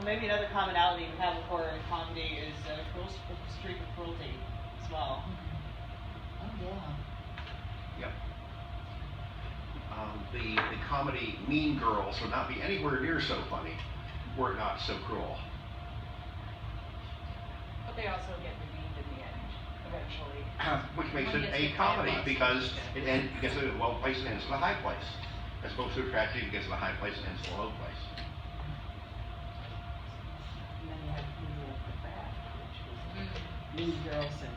maybe another commonality we have with horror and comedy is a streak of cruelty as well. Oh yeah. Yep. The comedy Mean Girls would not be anywhere near so funny were it not so cruel. But they also get redeemed in the end, eventually. Which makes One it gets a the comedy bad because ones. it gets to a low place and ends in a high place. As opposed to a tragedy, it gets to the high place and ends in a low place. And then you had the Craft, which was Mean Girls, and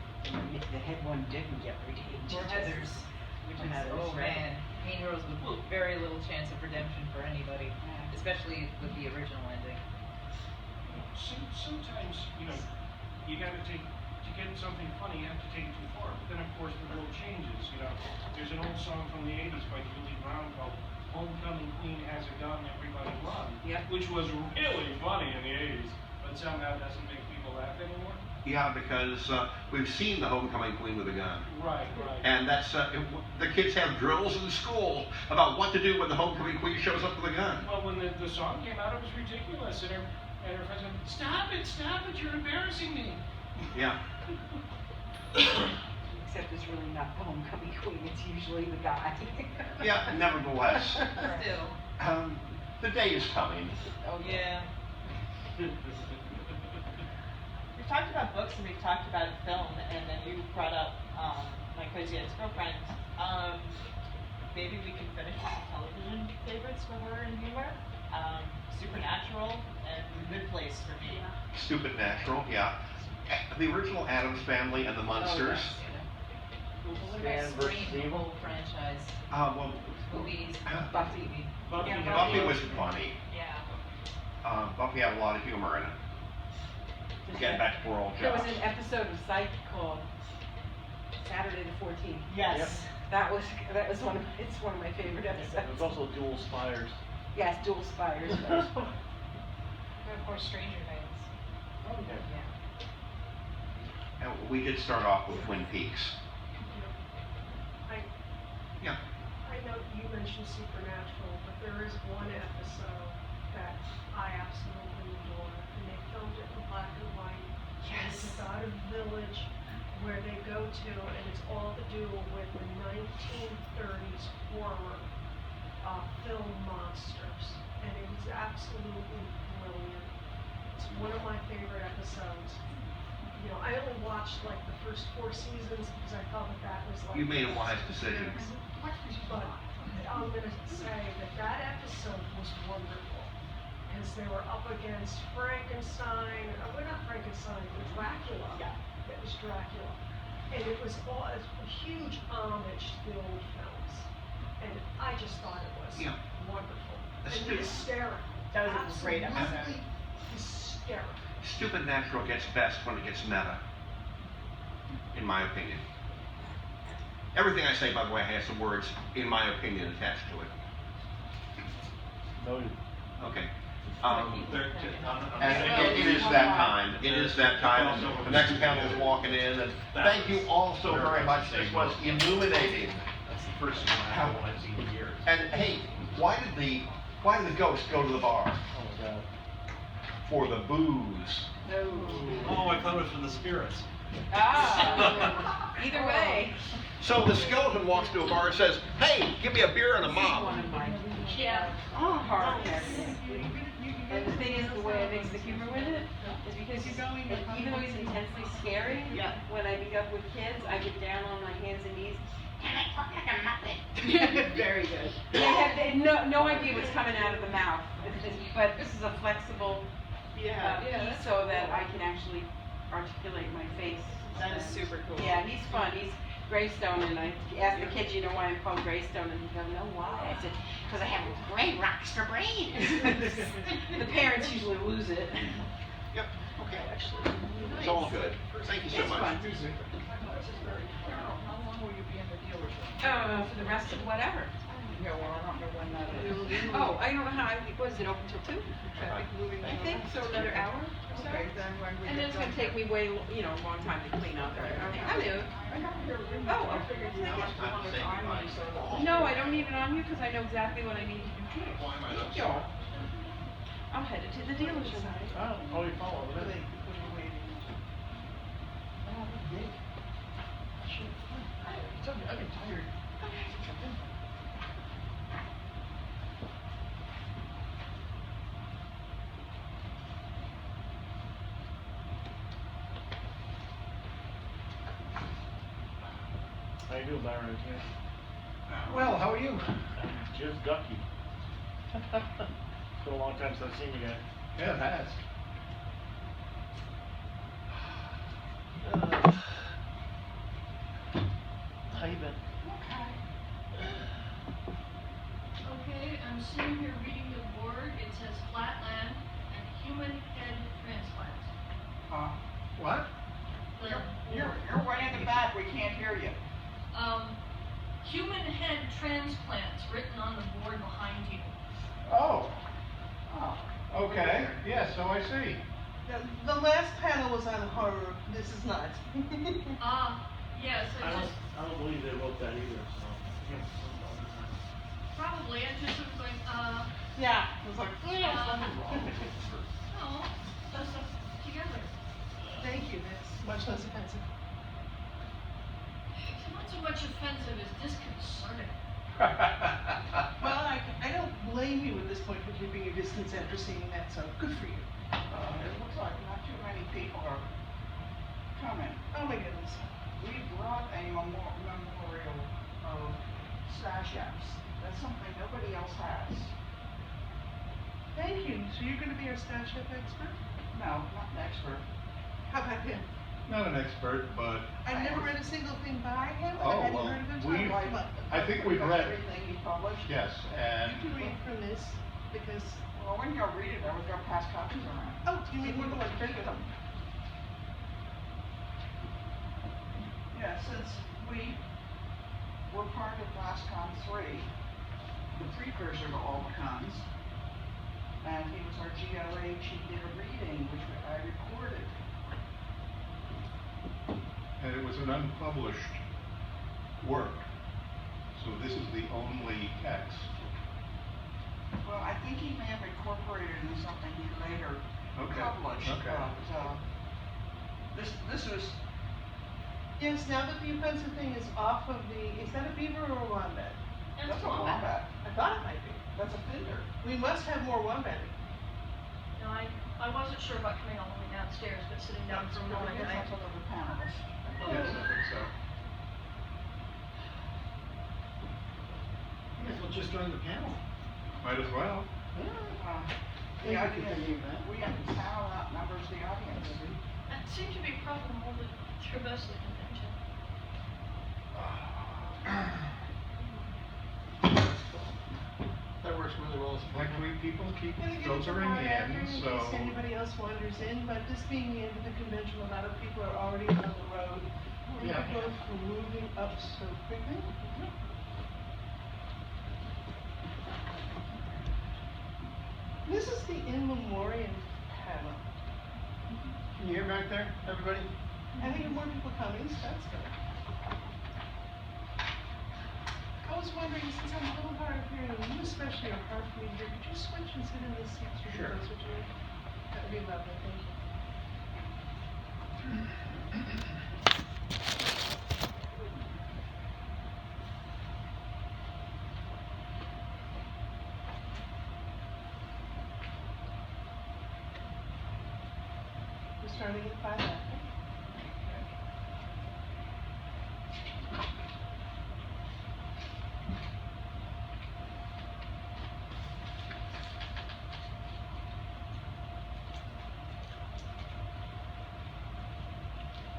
the head one didn't get redeemed. Or Heathers. Which is, Oh man, Mean Girls with very little chance of redemption for anybody, especially with the original ending. Sometimes, you gotta take, to get something funny, you have to take it too far. But then, of course, the world changes, There's an old song from the 80s by Julie Brown called Homecoming Queen Has a Gun, Everybody Run, which was really funny in the 80s, but somehow doesn't make people laugh anymore. Yeah, because we've seen the Homecoming Queen with a gun. Right. And that's, the kids have drills in school about what to do when the Homecoming Queen shows up with a gun. Well, when the song came out, it was ridiculous, and her friends went, stop it, you're embarrassing me. Yeah. Except it's really not the homecoming queen, it's usually the guy. Yeah, nevertheless. Still. The day is coming. Oh Yeah. We've talked about books and we've talked about film, and then you brought up My Crazy Ex-Girlfriend. Maybe we can finish with some television favorites for horror and humor. Supernatural and Good Place for me. Stupid Natural, yeah. The original Addams Family and the Munsters. What about Scream, the whole franchise? Well, Movies, Buffy. Buffy was funny. Yeah. Buffy had a lot of humor in it. Getting back to poor old There Josh. was an episode of Psych called Saturday the 14th. Yes. That was one of my favorite episodes. There's also Dual Spires. Yes, Dual Spires. And of course, Stranger Things. Oh, yeah. And we did start off with Twin Peaks. Yeah. I know you mentioned Supernatural, but there is one episode that I absolutely adore, and they filmed it in black and white. Yes. It's about a village where they go to, and it's all to do with the 1930s horror film monsters, and it was absolutely brilliant. It's one of my favorite episodes. I only watched like the first 4 seasons because I felt that was like. You made a wise decision. But I'm going to say that episode was wonderful because they were up against Frankenstein. Well, not Frankenstein, but Dracula. Yeah. It was Dracula. And it was all a huge homage to the old films. And I just thought it was wonderful. And hysterical. That was a great episode. Absolutely hysterical. Stupid Natural gets best when it gets meta, in my opinion. Everything I say, by the way, has the words, in my opinion, attached to it. Noted. Okay. And it is that time. It is that time. The next panel is walking in, and thank you all so very much. This was illuminating. That's the first one I've seen in years. And hey, why did the ghost go to the bar? Oh my God. For the booze. Oh, I thought it was from the spirits. Either way. So the skeleton walks to a bar and says, "Hey, give me a beer and a One mop." of my Yeah. horror characters. And the thing is, the way I mix the humor with it is because even though he's intensely scary, when I meet up with kids, I get down on my hands and knees. And I talk like a muppet. Very good. They have no idea what's coming out of the mouth. But this is a flexible piece so that I can actually articulate my face. That is super cool. Yeah, he's fun. He's Greystone, and I asked the kids, you know why I'm called Greystone? And he goes, no, why? I said, because I have great rocks for brains. The parents usually lose it. Yep. Okay. It's all good. Thank you so It's much. fun. How long will you be in the dealership? For the rest of whatever. Yeah, well, I don't know when that is. Oh, I don't know how, was it open till 2? I think so, another hour or so. Okay, then when we And then it's gonna take me a long time to clean up. I knew. Oh, figured you must have the time on you, so. no, I don't need it on you because I know exactly what I need to do here. Thank you. I'm headed to the dealership. Oh, you follow Were it. they waiting? Oh, Dick. Shit. I've been tired. How you doing, Byron? Well, how are you? I'm just ducky. It's been a long time since I've seen you guys. Yeah, it has. How you been? Okay, I'm sitting here reading the board. It says flatland and human head transplant. What? The You're board. right at the back, we can't hear you. Human head transplants written on the board behind you. Oh, Oh. okay. Yeah, so I see. The last panel was on horror, this is not. Yes, I I don't, just, I don't believe they wrote that either, so. probably, I just was going, Yeah, it was like, no, that's up together. thank you, that's much less offensive. It's not so much offensive as disconcerting. Well, I don't blame you at this point for keeping your distance after seeing that, so good for you. It looks like not too many people are coming. Oh my goodness. We brought a memorial of stash-ups. That's something nobody else has. Thank you, so you're gonna be our stash up expert? No, not an expert. How about him? Not an expert, but I've never read a single thing by him, and Oh, I hadn't well, heard of him, so we- I looked him up. I think we've That's read, everything he published. yes, and You can read from this, because, Well, when you go read it, I would go pass copies around. oh, do you mean more than one Look at them. Yeah, since we were part of LastCon 3, the precursor to Albacons, and he was our GOH, he did a reading, which I recorded. and it was an unpublished work. So this is the only text. Well, I think he may have incorporated in something he later Okay, published, okay. but, this was, yes, now that the offensive thing is off of the, is that a beaver or a wombat? that's a wombat, I thought it might be. that's a fender. We must have more wombat. No, I wasn't sure about coming all the way downstairs, but sitting down for a No, I moment, guess that's another panelist. Yes, I think so. Might as well just join the panel. Might as well. The audience, we have the panel outnumbers the audience. that seemed to be a problem all through most of the convention. That works really well. Actually, people keep And again, filtering tomorrow after, in, in so. case anybody else wanders in, but this being the end of the convention, a lot of people are already on the road. Thank Yeah. you both for moving up so quickly. This is the in memoriam panel. Can you hear back there, everybody? I think more people coming, so that's good. I was wondering, since I'm a little hard of hearing, and you especially are hard for me to hear, could you switch and sit in this seat so you're Sure. closer to me? That would be lovely, thank you. We're starting at 5 after.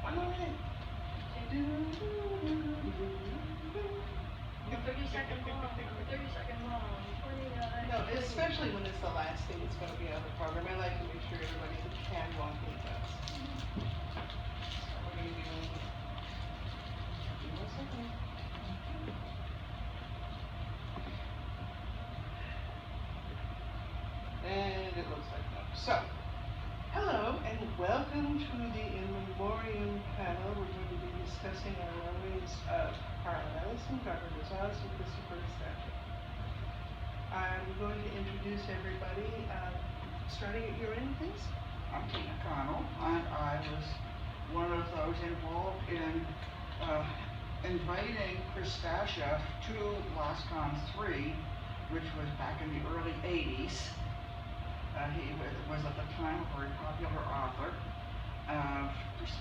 One more minute. 30-second long, 30-second long, 29. No, especially when it's the last thing that's gonna be on the program, I like to make sure everybody who can walk in does. We're gonna do, give me 1 second. And it looks like that. So, hello and welcome to the In Memoriam panel. We're going to be discussing our memories of Harlan Ellison, Barbara Lazaz, and Christopher Statcher. I'm going to introduce everybody. starting at your end, please? I'm Tina Connell, and I was one of those involved in inviting Chris Stasha to LastCon 3, which was back in the early 80s. He was at the time a very popular author,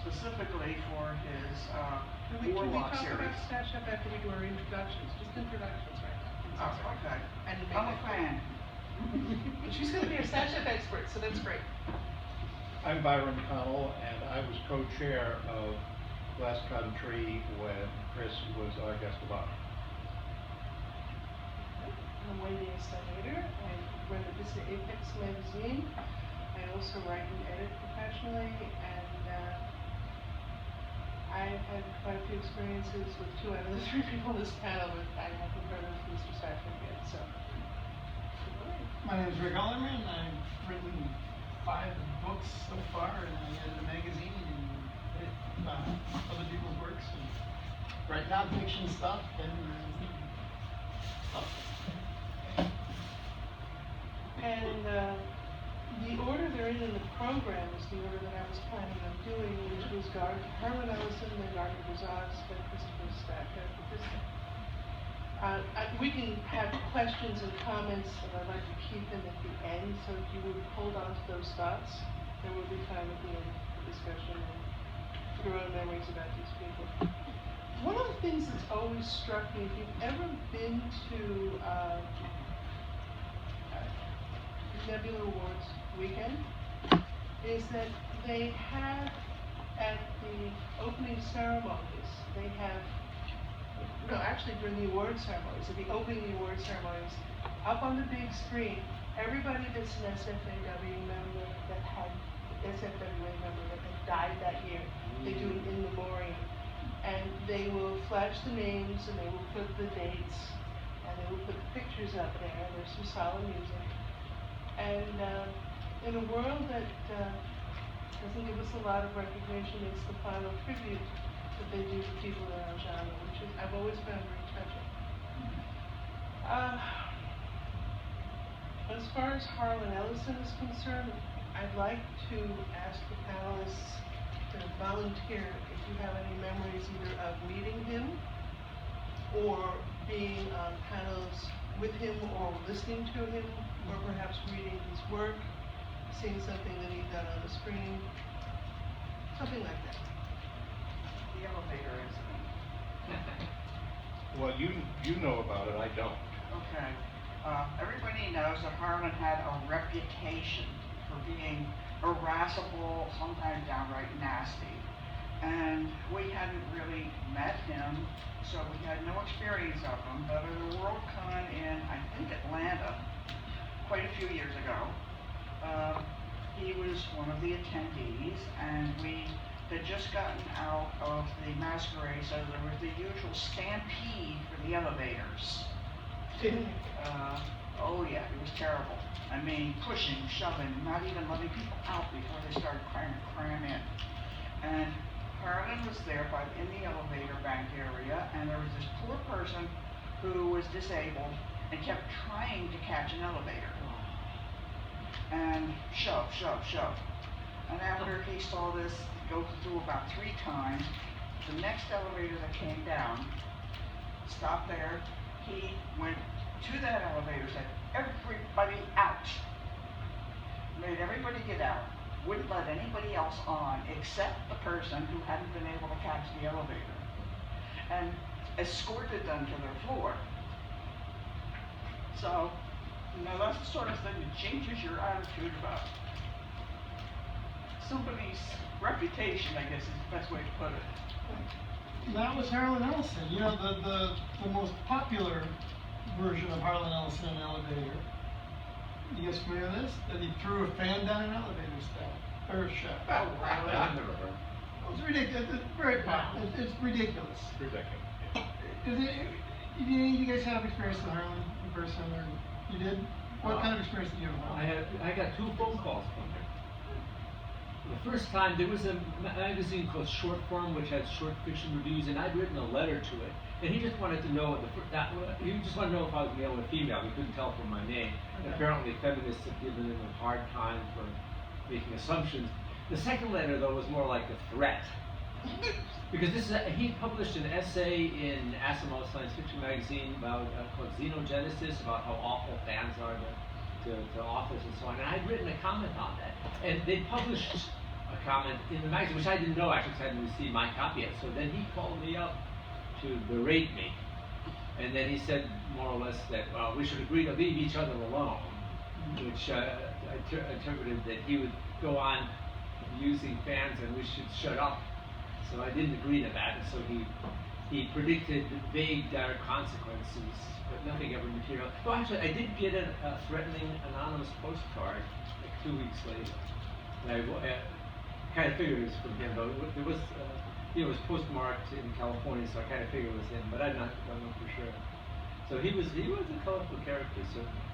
specifically for his Can we Warlock talk series. about Stasha after we do our introductions? Just introductions right now. Oh, okay. And I'm a fan. She's gonna be a Stasha expert, so that's great. I'm Byron Connell, and I was co-chair of Last Country when Chris was our guest of honor. I'm Wendy Estelader. I run the Disney Apex magazine. I also write and edit professionally, and I've had quite a few experiences with 2 out of the 3 people on this panel, but I haven't heard of Mr. Stasha yet, so. My name is Rick Ollerman. I've written 5 books so far, and I edit a magazine and edit other people's works and write nonfiction stuff and stuff. And the order they're in the program is the order that I was planning on doing, which was Harlan Ellison, then Gardner Brazaz, then Christopher Stasha. We can have questions and comments that I'd like to keep them at the end, so if you would hold on to those thoughts, there will be time at the end for discussion and your own memories about these people. One of the things that's always struck me, if you've ever been to Nebula Awards weekend, is that they have at the opening ceremonies, during the award ceremonies, at the opening award ceremonies, up on the big screen, everybody that's an SFAW member that had died that year, they do an in memoriam. And they will flash the names, and they will put the dates, and they will put the pictures up there, and there's some solemn music. And in a world that doesn't give us a lot of recognition, it's the final tribute that they do to people in our genre, which I've always found very touching. As far as Harlan Ellison is concerned, I'd like to ask the panelists to volunteer if you have any memories either of meeting him or being on panels with him or listening to him, or perhaps reading his work, seeing something that he done on the screen, something like that. The elevator incident. Well, you know about it, I don't. Okay. Everybody knows that Harlan had a reputation for being irascible, sometimes downright nasty. And we hadn't really met him, so we had no experience of him. But at a WorldCon in, I think, Atlanta, quite a few years ago, he was one of the attendees, and we had just gotten out of the masquerade, so there was the usual stampede for the elevators. Oh yeah, it was terrible. I mean, pushing, shoving, not even letting people out before they started cram in. And Harlan was there in the elevator bank area, and there was this poor person who was disabled and kept trying to catch an elevator. And shove. And after he saw this go through about 3 times, the next elevator that came down stopped there. He went to that elevator, said, "Everybody out." Made everybody get out. Wouldn't let anybody else on except the person who hadn't been able to catch the elevator. And escorted them to their floor. So, that's the sort of thing that changes your attitude about somebody's reputation, I guess is the best way to put it. That was Harlan Ellison. You know, the most popular version of Harlan Ellison in an elevator. You guys familiar with this? That he threw a fan down an elevator shaft. Oh, really? I've never heard. It's ridiculous. It's very popular. It's ridiculous. Ridiculous. Did any of you guys have experience with Harlan in person, or you did? What kind of experience did you have? I got 2 phone calls from him. the first time there was a magazine called Short Form, which had short fiction reviews, and I'd written a letter to it, and he just wanted to know he just wanted to know if I was male or female. He couldn't tell from my name. And apparently, feminists have given him a hard time for making assumptions. The second letter, though, was more like a threat. Because he published an essay in Asimov's science fiction magazine about called Xenogenesis, about how awful fans are to authors and so on. And I'd written a comment on that, and they published a comment in the magazine, which I didn't know actually because I hadn't received my copy yet. So then he called me up to berate me, and then he said more or less that we should agree to leave each other alone, which I interpreted that he would go on using fans and we should shut up. So I didn't agree to that, and so he predicted vague, dire consequences, but nothing ever material. Oh, actually, I did get a threatening anonymous postcard like 2 weeks later. And I kind of figured it was from him, though. It was, it was postmarked in California, so I kind of figured it was him, but I don't know for sure. So he was a colorful character, certainly.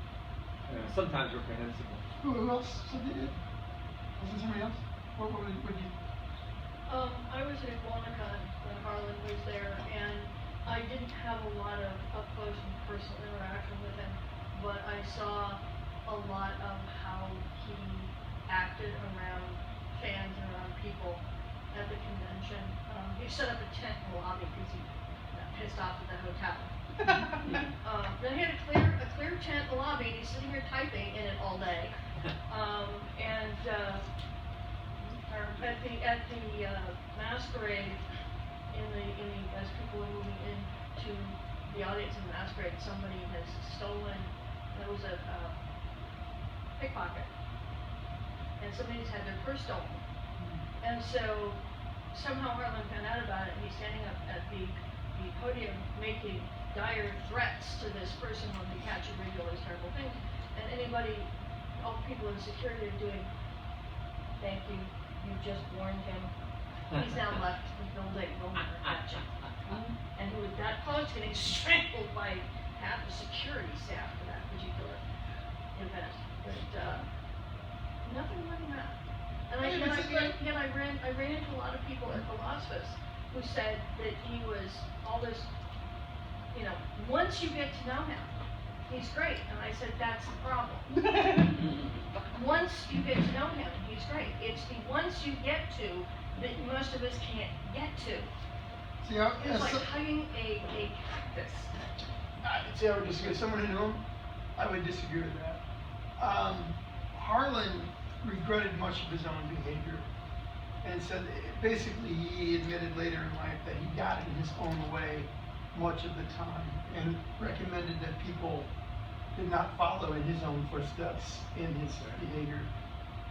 Sometimes reprehensible. Who else did it? Was there somebody else? What would you? I was at Albacon when Harlan was there, and I didn't have a lot of up-close and personal interaction with him, but I saw a lot of how he acted around fans and around people at the convention. He set up a tent in the lobby because he got pissed off at the hotel. Then he had a clear tent in the lobby, and he's sitting here typing in it all day. At the masquerade, as people are moving into the audience in the masquerade, somebody has stolen. There was a pickpocket, and somebody's had their purse stolen. And so somehow Harlan found out about it, and he's standing up at the podium making dire threats to this person when they catch him doing all these terrible things. And all the people in security are doing, thank you. You just warned him. He's now left the building, no longer catching. And he was that close, getting strangled by half the security staff for that particular event. But nothing more than that. And I ran into a lot of people at Philosophy who said that he was all this, once you get to know him, he's great. And I said, that's the problem. Once you get to know him, he's great. It's the once you get to that most of us can't get to. See, it's like hugging a cactus. See, I would disagree. Someone who knew him, I would disagree with that. Harlan regretted much of his own behavior and said basically he admitted later in life that he got in his own way much of the time and recommended that people did not follow in his own footsteps in his behavior.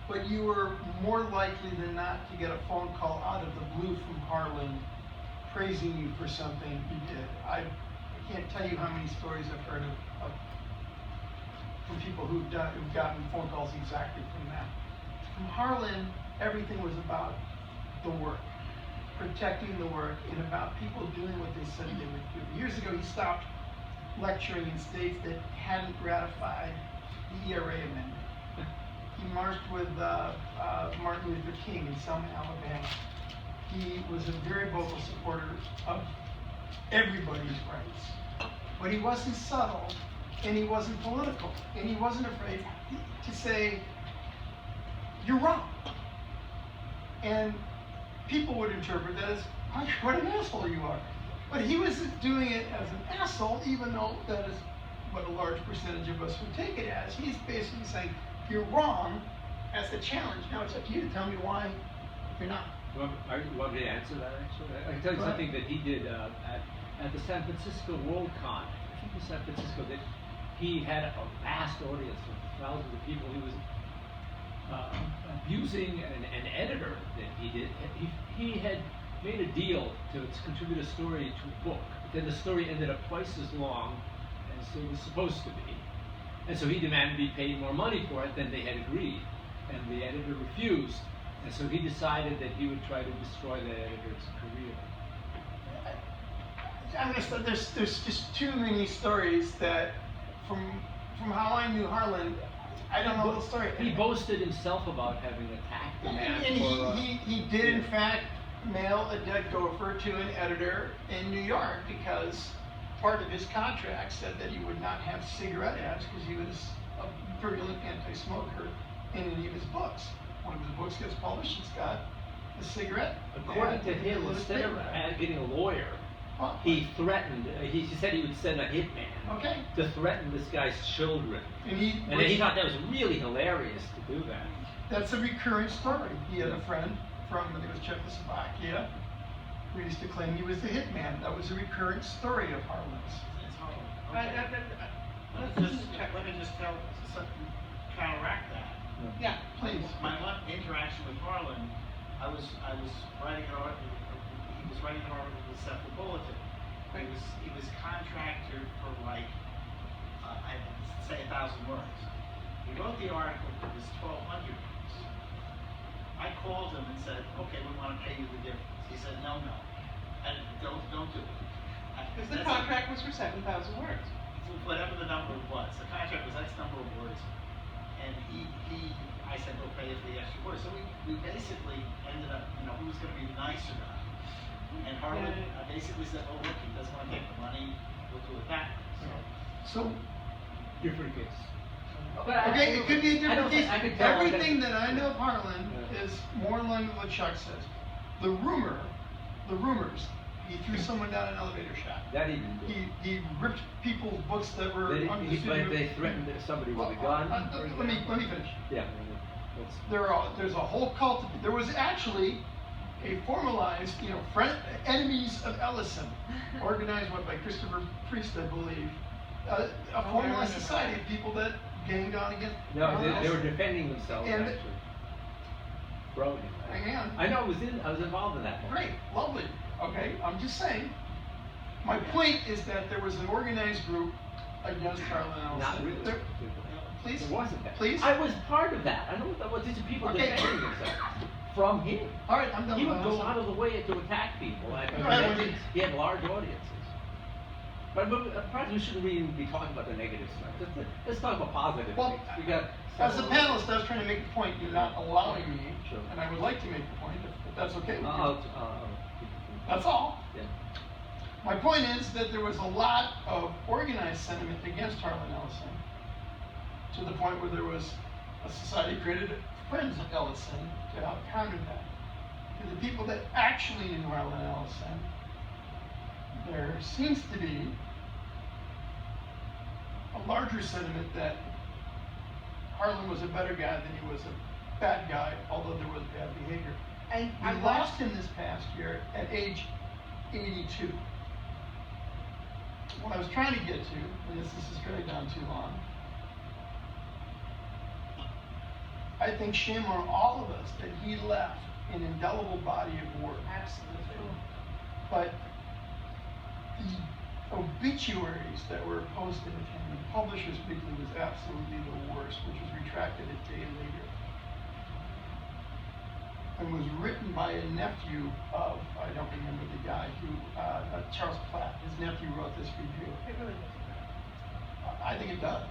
But you were more likely than not to get a phone call out of the blue from Harlan praising you for something he did. I can't tell you how many stories I've heard of from people who've gotten phone calls exactly from that. From Harlan, everything was about the work, protecting the work, and about people doing what they said they would do. Years ago, he stopped lecturing in states that hadn't ratified the ERA amendment. He marched with Martin Luther King in Selma, Alabama. He was a very vocal supporter of everybody's rights. But he wasn't subtle, and he wasn't political, and he wasn't afraid to say, you're wrong. And people would interpret that as, what an asshole you are. But he wasn't doing it as an asshole, even though that is what a large percentage of us would take it as. He's basically saying, you're wrong, as a challenge. Now it's up to you to tell me why you're not. You want me to answer that, actually? I can tell you something that he did at the San Francisco WorldCon. I think it was San Francisco, that he had a vast audience of thousands of people. He was abusing an editor that he did. He had made a deal to contribute a story to a book. But then the story ended up twice as long as it was supposed to be. And so he demanded to be paid more money for it than they had agreed. And the editor refused. And so he decided that he would try to destroy the editor's career. I mean, there's just too many stories that, from how I knew Harlan, I don't know the story. He boasted himself about having attacked the man And for, he did in fact mail a dead gopher to an editor in New York because part of his contract said that he would not have cigarette ads because he was a virulent anti-smoker in any of his books. One of his books gets published, it's got a cigarette. according ad to him, with a instead of cigarette. getting a lawyer, Well, he threatened, he said he would send a hitman Okay. to threaten this guy's children. And he And then he thought that was really hilarious to do that. that's a recurring story. He had a friend from, I think it was Czechoslovakia, who used to claim he was the hitman. That was a recurring story of Harlan's. It's horrible. I- Okay. I- Let me just counteract that. Yeah, Please. My one interaction with Harlan, I was writing an article, he was writing an article with the Central Bulletin. He was contractor for like, I'd say 1,000 words. He wrote the article, it was 1,200 words. I called him and said, okay, we want to pay you the difference. He said, no, and don't do it. because the That's- contract was for 7,000 words. Whatever the number was, the contract was X number of words, and I said, we'll pay you for the extra words. So we basically ended up, who was gonna be the nicer guy? And Harlan, I basically said, oh, look, he doesn't wanna take the money, we'll do it that way. So, Different case. okay, it could be a I don't different think- case. I could tell Everything that I know of Harlan Yeah. is more in line with what Chuck says. The rumors, he threw someone down an elevator shaft. That he didn't do. He ripped people's books that were They, under he, the but they threatened somebody with a gun. Let me finish. Yeah. There's a whole cult. There was actually a formalized, enemies of Ellison, organized by Christopher Priest, I believe. A formalized society of people that ganged on against. No, they were defending themselves And- actually. Bro, Hang on. I know. I was involved in that one. Great, lovely. Okay, I'm just saying. My point is that there was an organized group against Harlan Ellison. Not really. Please. It wasn't that. Please. I was part of that. I know what that was. These are people Okay. defending themselves from him. All right, I'm done. He with would that. go out of the way to attack people. And All right, well, he had large audiences. But perhaps we shouldn't really be talking about the negative stuff. Let's talk about positive Well, things. We got As a several- panelist, I was trying to make a point. You're not allowing me, Sure. and I would like to make the point if that's okay with you. I'll- That's all. yeah. My point is that there was a lot of organized sentiment against Harlan Ellison, to the point where there was a society created Friends of Ellison to help counter that. To the people that actually knew Harlan Ellison, there seems to be a larger sentiment that Harlan was a better guy than he was a bad guy, although there was bad behavior. And We lost him this past year at age 82. What I was trying to get to, and this is dragged on too long, I think shame on all of us that he left an indelible body of work. Absolutely. But the obituaries that were posted of him in Publishers Weekly was absolutely the worst, which was retracted a day later. And was written by a nephew of, I don't remember the guy who, Charles Platt, his nephew wrote this review. It really doesn't matter. I think it does.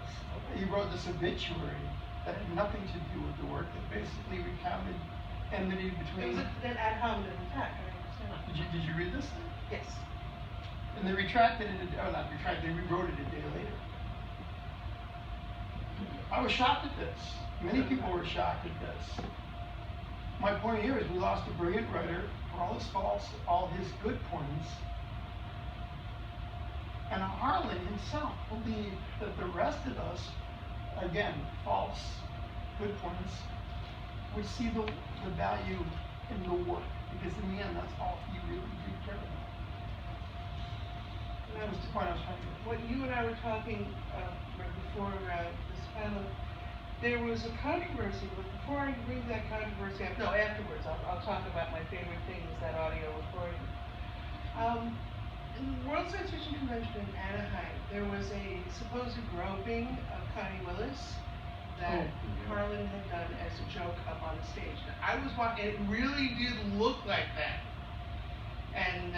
He wrote this obituary that had nothing to do with the work, that basically recounted enmity It was between. an ad hominem attack, I understand. Did you read this thing? Yes. And they retracted it, not retracted, they rewrote it a day later. I was shocked at this. Many people were shocked at this. My point here is we lost a brilliant writer for all his faults, all his good points. And Harlan himself believed that the rest of us, again, false, good points, would see the value in the work. Because in the end, that's all he really did care about. And that was the point I was trying to make. What you and I were talking right before this panel, there was a controversy, but before I bring that controversy up, no, afterwards, I'll talk about my favorite thing is that audio recording. In the World Science Fiction Convention in Anaheim, there was a supposed groping of Connie Willis that Harlan had done as a joke up on the stage. Now, I was watching, and it really did look like that. And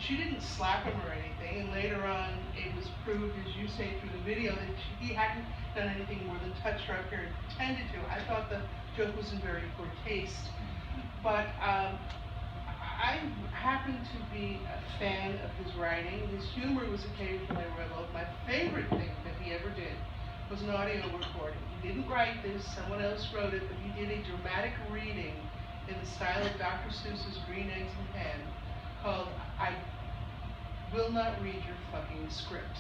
she didn't slap him or anything, and later on it was proved, as you say through the video, that he hadn't done anything more than touch her up here and pretended to. I thought the joke was in very poor taste. But I happen to be a fan of his writing. His humor was occasionally reveled. My favorite thing that he ever did was an audio recording. He didn't write this, someone else wrote it, but he did a dramatic reading in the style of Dr. Seuss's Green Eggs and Ham called I Will Not Read Your Fucking Script.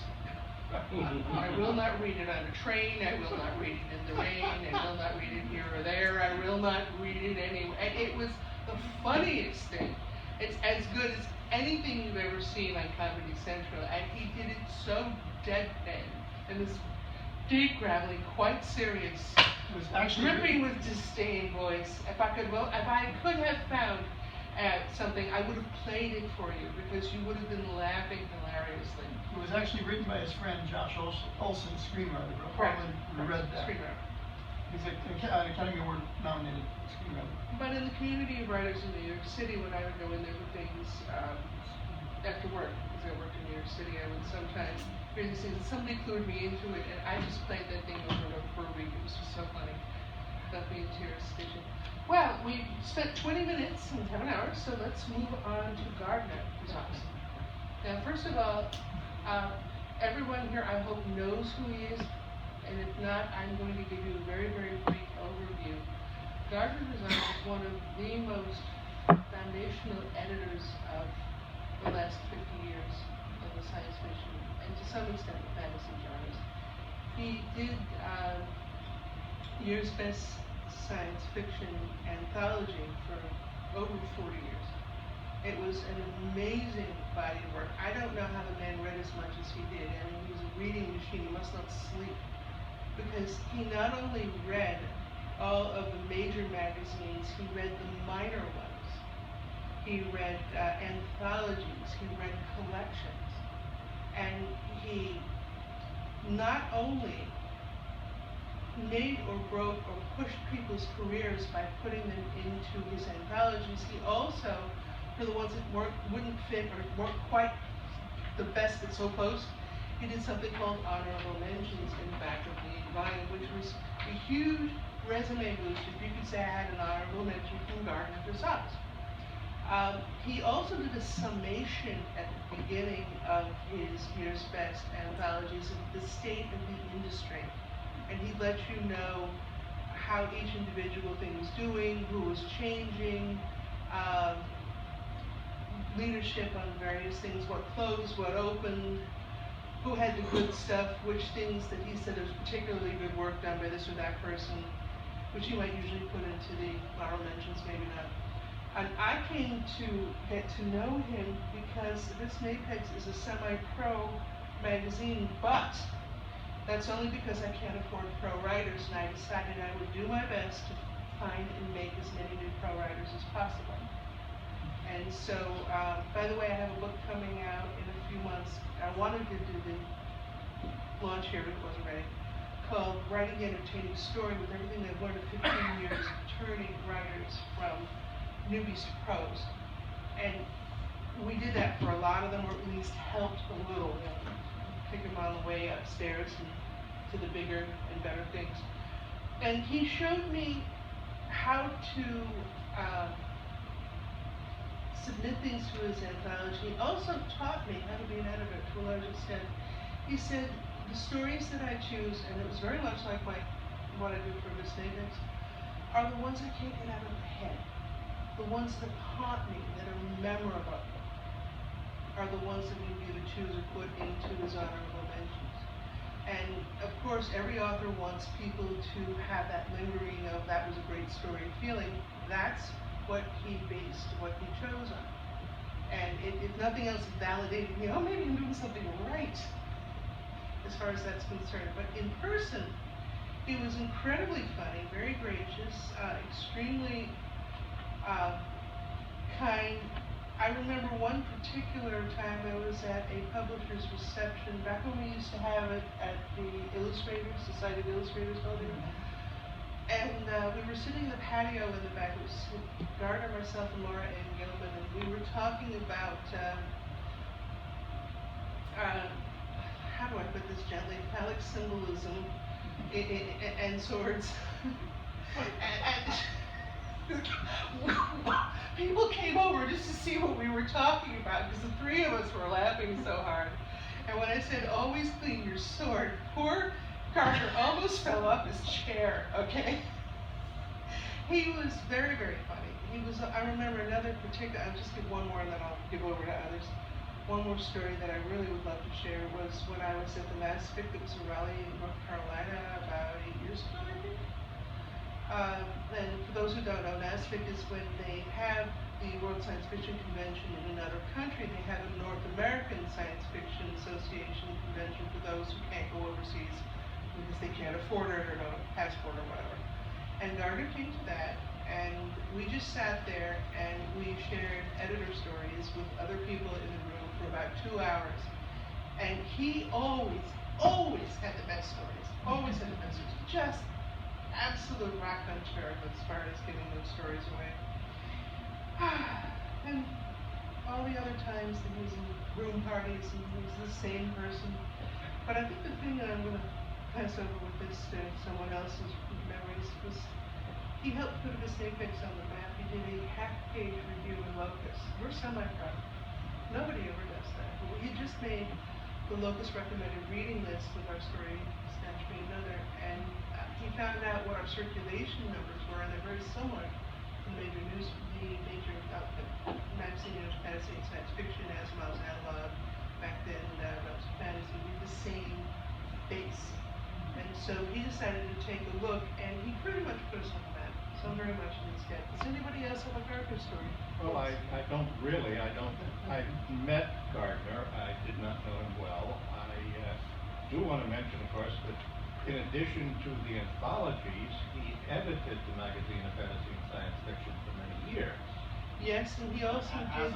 I will not read it on a train, I will not read it in the rain, I will not read it here or there, I will not read it anywhere. And it was the funniest thing. It's as good as anything you've ever seen on Comedy Central, and he did it so deadpan, in this deep, gravelly, quite serious, dripping with disdain voice. If I could have found something, I would have played it for you, because you would have been laughing hilariously. It was actually written by his friend Josh Olson, screenwriter. Probably read that. Screenwriter. He's an Academy Award nominated screenwriter. But in the community of writers in New York City, when I would go in there for things after work, because I worked in New York City, I would sometimes hear these things, and somebody clued me into it, and I just played that thing over and over for a week. It was just so funny. Left me in tears stitching. Well, we spent 20 minutes and 7 hours, so let's move on to Gardner. Now, first of all, everyone here, I hope, knows who he is, and if not, I'm going to give you a very, very brief overview. Gardner Design is one of the most foundational editors of the last 50 years of the science fiction, and to some extent the fantasy genres. He did Year's Best Science Fiction Anthology for over 40 years. It was an amazing body of work. I don't know how the man read as much as he did. I mean, he was a reading machine. He must not sleep. Because he not only read all of the major magazines, he read the minor ones. He read anthologies. He read collections. And he not only made or broke or pushed people's careers by putting them into his anthologies, he also, for the ones that wouldn't fit or weren't quite the best but so close, he did something called honorable mentions in the back of the volume, which was a huge resume boost if you could say I had an honorable mention from Gardner Dozois. He also did a summation at the beginning of his Year's Best anthologies of the state of the industry. And he'd let you know how each individual thing was doing, who was changing, leadership on various things, what closed, what opened, who had the good stuff, which things that he said was particularly good work done by this or that person, which he might usually put into the honorable mentions, maybe not. And I came to get to know him because this Mapex is a semi-pro magazine, but that's only because I can't afford pro writers, and I decided I would do my best to find and make as many new pro writers as possible. And so, by the way, I have a book coming out in a few months. I wanted to do the launch here, but it wasn't ready, called Writing the Entertaining Story, with everything I've learned in 15 years turning writers from newbies to pros. And we did that for a lot of them, or at least helped a little, pick them on the way upstairs and to the bigger and better things. And he showed me how to submit things to his anthology. He also taught me how to be an editor to a large extent. He said, the stories that I choose, and it was very much like what I do for Miss Davis, are the ones I can't get out of my head. The ones that haunt me, that are memorable, are the ones that we either choose or put into his honorable mentions. And of course, every author wants people to have that lingering of that was a great story feeling. That's what he based what he chose on. And if nothing else, it validated me, oh, maybe I'm doing something right, as far as that's concerned. But in person, he was incredibly funny, very gracious, extremely kind. I remember one particular time I was at a publisher's reception, back when we used to have it at the Illustrators, Society of Illustrators building. And we were sitting in the patio in the back. It was Gardner, myself, and Laura Ann Gilman, and we were talking about how do I put this gently, phallic symbolism and swords. and people came over just to see what we were talking about because the three of us were laughing so hard. And when I said, always clean your sword, poor Carter almost fell off his chair, okay? He was very, very funny. I remember another particular, I'll just give one more and then I'll give over to others. One more story that I really would love to share was when I was at the last Victims of Raleigh in North Carolina about 8 years ago, I think. And for those who don't know, NASFIC is when they have the World Science Fiction Convention in another country. They have a North American Science Fiction Association convention for those who can't go overseas because they can't afford it or don't have a passport or whatever. And Gardner came to that, and we just sat there and we shared editor stories with other people in the room for about 2 hours. And he always had the best stories. Always had the best stories. Just absolute raconteur as far as giving those stories away. And all the other times that he was in room parties and he was the same person. But I think the thing that I'm going to pass over with this to someone else's memories was he helped put a mistake fix on the map. He did a half-page review in Locus. We're semi-proud. Nobody ever does that. But he just made the Locus recommended reading list with our story, Snatch Me Another, and he found out what our circulation numbers were, and they're very similar to the major magazine of fantasy and science fiction, Asimov's Analog, back then, Realms of Fantasy, we had the same base. And so he decided to take a look, and he pretty much put us on the map. So I'm very much in his debt. Does anybody else have a Gardner story? Well, I met Gardner. I did not know him well. I do want to mention, of course, that in addition to the anthologies, he edited the magazine of fantasy and science fiction for many years. Yes, and he also did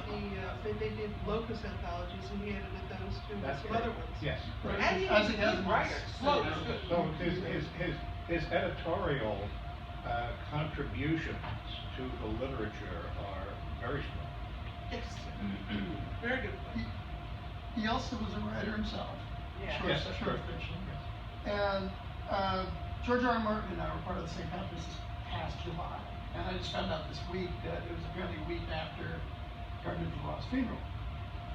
they did Locus anthologies, and he edited those too, and some other ones. Yes. Right. And he was a good writer. Slow. So his editorial contributions to the literature are very strong. Yes. Very good point. He also was a writer himself. Yeah. Short fiction. And George R. R. Martin and I were part of the same conference this past July. And I just found out this week that it was apparently a week after Gardner DeLaw's funeral.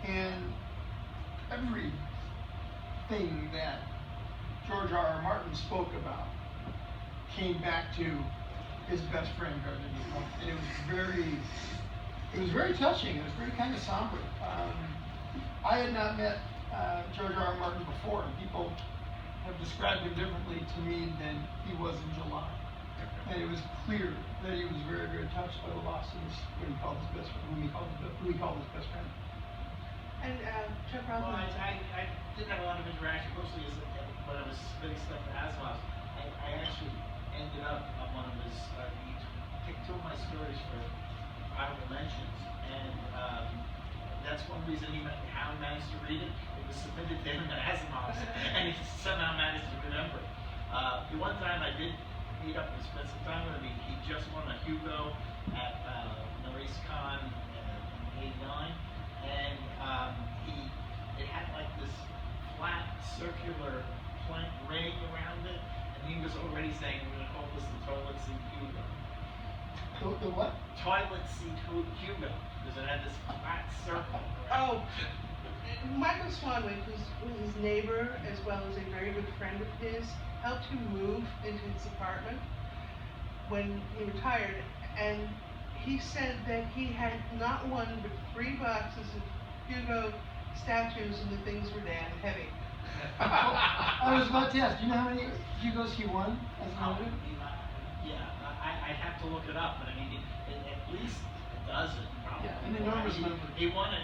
And everything that George R. R. Martin spoke about came back to his best friend, Gardner DeLaw. And it was very touching. It was very kind of somber. I had not met George R. R. Martin before, and people have described him differently to me than he was in July. And it was clear that he was very, very touched by the loss of who he called his best friend. And Chuck Well, Rothman. I didn't have a lot of interaction, mostly when I was spinning stuff for Asimov. I actually ended up on one of his, he picked two of my stories for honorable mentions, and that's one reason how he managed to read it. It was submitted to him at Asimov's, and he somehow managed to remember. The one time I did meet up and spend some time with him, he just won a Hugo at Maurice Con in '89, and it had like this flat circular plank ring around it, and he was already saying we're gonna call this the toilet seat Hugo. The what? Toilet seat Hugo, because it had this flat circle Oh, around Michael Swanwick, who's his neighbor as well as a very good friend of his, helped him move into his apartment when he retired, and he said that he had not one but 3 boxes of Hugo statues, and the things were damn heavy. I was about to ask, do you know how many Hugos he won as an editor? I'd have to look it up, but I mean, at least a dozen, probably. Yeah, an enormous number. He won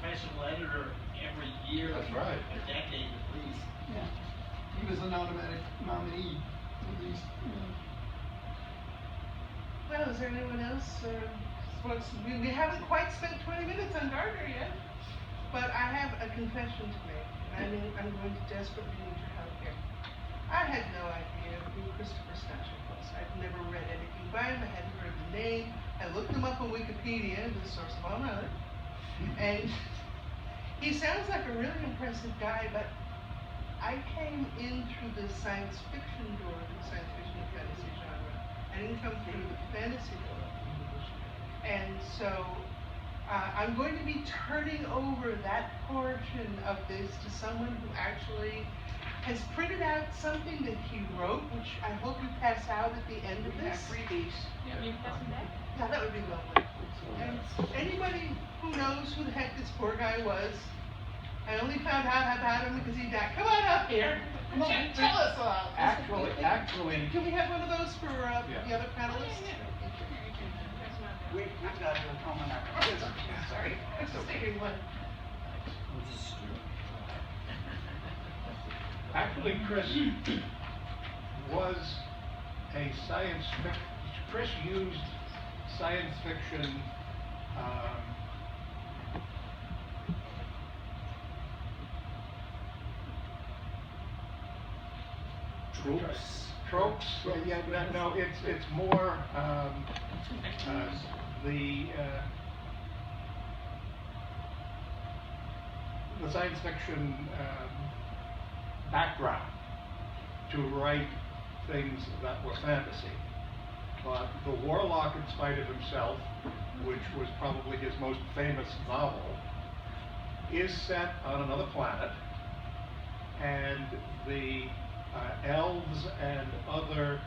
professional editor every year. That's right. A decade at least. Yeah. He was an automatic nominee, at least. Well, is there anyone else? We haven't quite spent 20 minutes on Gardner yet, but I have a confession to make, and I'm going to desperately need your help here. I had no idea who Christopher Snatcher was. I'd never read anything by him. I hadn't heard the name. I looked him up on Wikipedia, the source of all knowledge, and He sounds like a really impressive guy, but I came in through the science fiction door, the science fiction and fantasy genre. I didn't come through the fantasy door. And so I'm going to be turning over that portion of this to someone who actually has printed out something that he wrote, which I hope you pass out at the end of We have this. freebies. Yeah, that would be lovely. And anybody who knows who the heck this poor guy was, I only found out about him because he died. Come on up here. Come on, tell us about it. Actually, Can we have one of those for the other panelists? We've got to home on our. Sorry, I was just thinking one. Actually, Chris was a science fiction. Chris used science fiction tropes. Yeah, no, it's more the science fiction background to write things that were fantasy. But The Warlock, in spite of himself, which was probably his most famous novel, is set on another planet, and the elves and other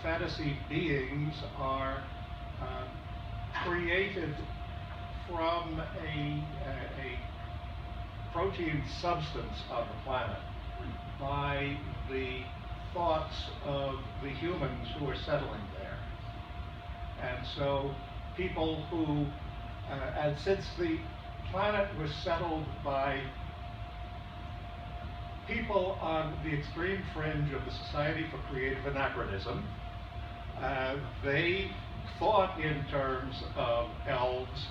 fantasy beings are created from a protein substance on the planet by the thoughts of the humans who are settling there. And so people who, and since the planet was settled by people on the extreme fringe of the Society for Creative Anachronism, they thought in terms of elves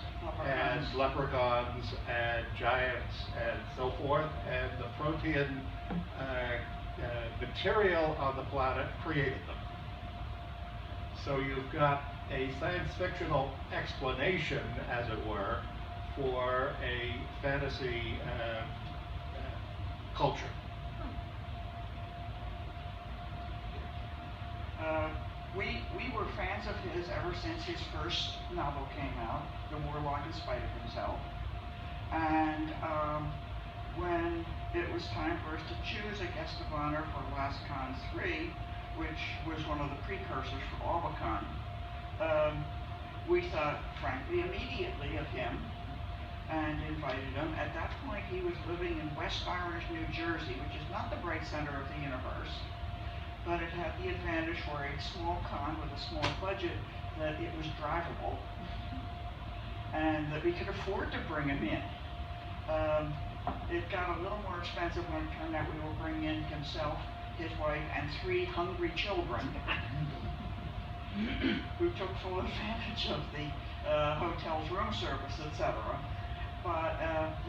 and leprechauns and giants and so forth, and the protein material on the planet created them. So you've got a science fictional explanation, as it were, for a fantasy culture. We were fans of his ever since his first novel came out, The Warlock in Spite of Himself. And when it was time for us to choose a guest of honor for LastCon 3, which was one of the precursors for Albacon, we thought, frankly, immediately of him and invited him. At that point, he was living in West Orange, New Jersey, which is not the bright center of the universe, but it had the advantage for a small con with a small budget that it was drivable and that we could afford to bring him in. It got a little more expensive when it turned out we were bringing in himself, his wife, and 3 hungry children who took full advantage of the hotel's room service, etc. But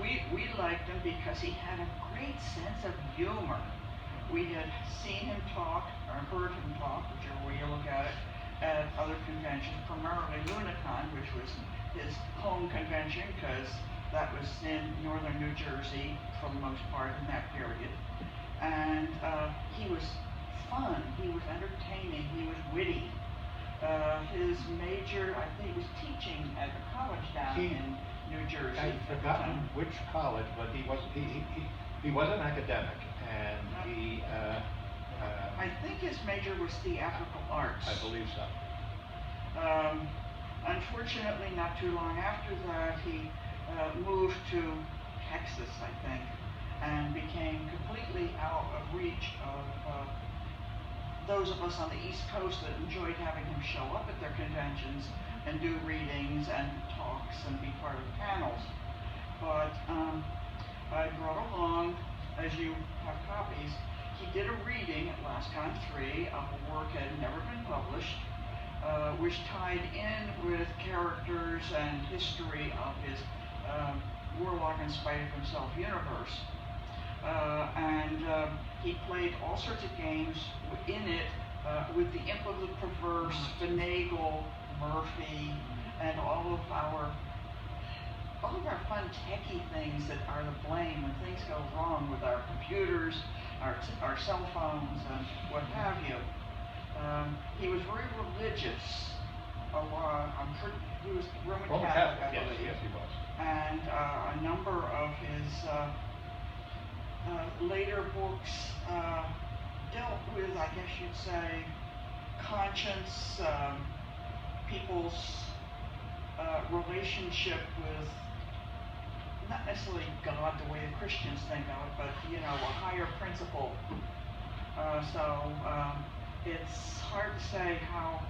we liked him because he had a great sense of humor. We had seen him talk, or heard him talk, whichever way you look at it, at other conventions, primarily Lunicon, which was his home convention, because that was in northern New Jersey for the most part in that period. And he was fun, he was entertaining, he was witty. His major, I think, was teaching at a college down in New Jersey. I've forgotten which college, but he was an academic, and he I think his major was theatrical arts. I believe so. Unfortunately, not too long after that, he moved to Texas, I think, and became completely out of reach of those of us on the East Coast that enjoyed having him show up at their conventions and do readings and talks and be part of panels. But I brought along, as you have copies, he did a reading at LastCon 3 of a work that had never been published, which tied in with characters and history of his Warlock in Spite of Himself universe. He played all sorts of games in it with the Imp of the Perverse, Finagle, Murphy, and all of our all of our fun techie things that are the blame when things go wrong with our computers, our cell phones, and what have you. He was very religious. He was Roman Catholic, I yes, believe. yes, he was. And a number of his later books dealt with, I guess you'd say, conscience, people's relationship with, not necessarily God the way the Christians think of it, but, you know, a higher principle. It's hard to say how.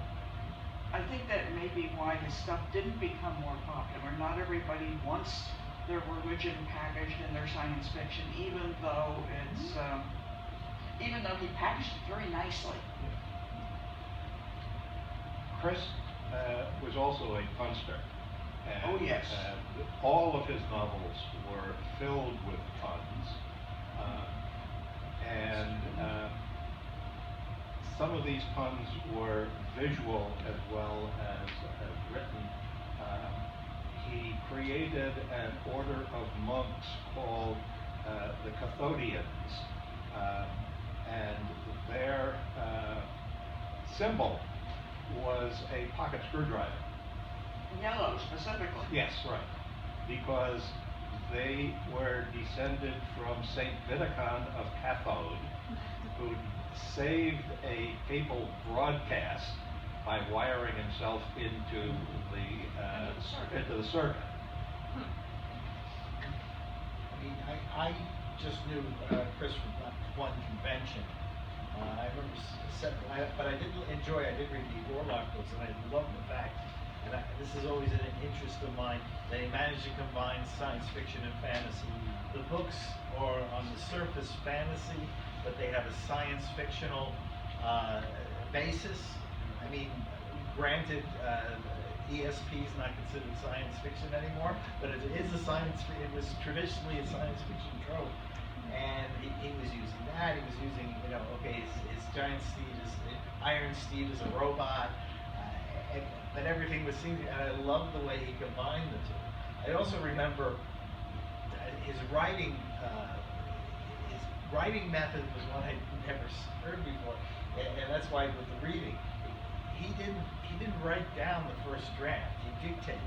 I think that may be why his stuff didn't become more popular. Not everybody wants their religion packaged in their science fiction, even though it's, even though he packaged it very nicely. Chris was also a punster. And, Oh, yes. all of his novels were filled with puns. Some of these puns were visual as well as written. He created an order of monks called the Cathodians, and their symbol was a pocket screwdriver. Yellow, specifically. Yes, right. Because they were descended from Saint Vidicon of Cathode, who saved a papal broadcast by wiring himself into the circuit. I mean, I just knew Chris from that one convention. I remember, but I did read the Orlock books, and I love the fact, and this is always an interest of mine, they managed to combine science fiction and fantasy. The books are on the surface fantasy, but they have a science fictional basis. I mean, granted, ESP is not considered science fiction anymore, but it is a it was traditionally a science fiction trope. And he was using that, he was using, you know, okay, his giant steed Iron Steed is a robot, but everything was seen, and I love the way he combined the two. I also remember his writing method was one I'd never heard before, and that's why with the reading, he didn't write down the first draft, he dictated.